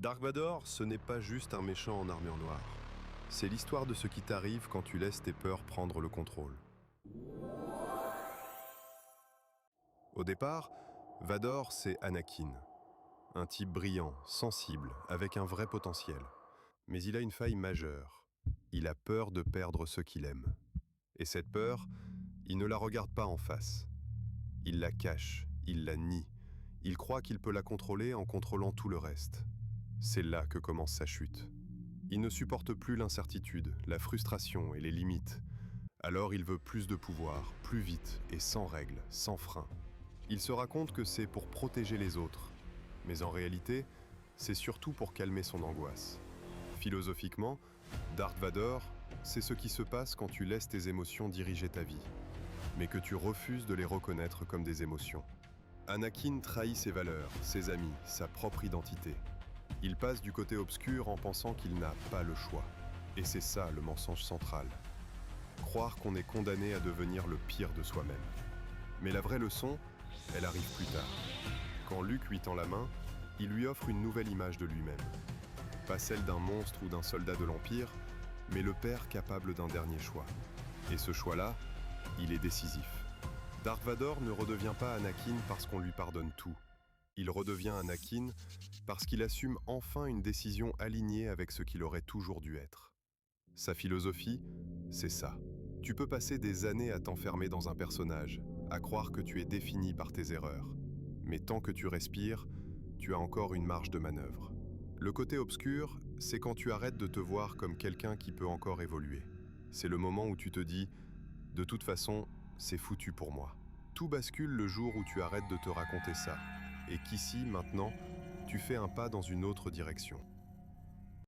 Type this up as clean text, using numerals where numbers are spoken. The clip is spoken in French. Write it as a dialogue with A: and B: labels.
A: Dark Vador, ce n'est pas juste un méchant en armure noire. C'est l'histoire de ce qui t'arrive quand tu laisses tes peurs prendre le contrôle. Au départ, Vador, c'est Anakin. Un type brillant, sensible, avec un vrai potentiel. Mais il a une faille majeure. Il a peur de perdre ceux qu'il aime. Et cette peur, il ne la regarde pas en face. Il la cache, il la nie. Il croit qu'il peut la contrôler en contrôlant tout le reste. C'est là que commence sa chute. Il ne supporte plus l'incertitude, la frustration et les limites. Alors il veut plus de pouvoir, plus vite et sans règles, sans frein. Il se raconte que c'est pour protéger les autres. Mais en réalité, c'est surtout pour calmer son angoisse. Philosophiquement, Dark Vador, c'est ce qui se passe quand tu laisses tes émotions diriger ta vie, mais que tu refuses de les reconnaître comme des émotions. Anakin trahit ses valeurs, ses amis, sa propre identité. Il passe du côté obscur en pensant qu'il n'a pas le choix. Et c'est ça le mensonge central. Croire qu'on est condamné à devenir le pire de soi-même. Mais la vraie leçon, elle arrive plus tard. Quand Luke lui tend la main, il lui offre une nouvelle image de lui-même. Pas celle d'un monstre ou d'un soldat de l'Empire, mais le père capable d'un dernier choix. Et ce choix-là, il est décisif. Dark Vador ne redevient pas Anakin parce qu'on lui pardonne tout. Il redevient Anakin parce qu'il assume enfin une décision alignée avec ce qu'il aurait toujours dû être. Sa philosophie, c'est ça. Tu peux passer des années à t'enfermer dans un personnage, à croire que tu es défini par tes erreurs. Mais tant que tu respires, tu as encore une marge de manœuvre. Le côté obscur, c'est quand tu arrêtes de te voir comme quelqu'un qui peut encore évoluer. C'est le moment où tu te dis « De toute façon, c'est foutu pour moi ». Tout bascule le jour où tu arrêtes de te raconter ça, et qu'ici, maintenant, tu fais un pas dans une autre direction.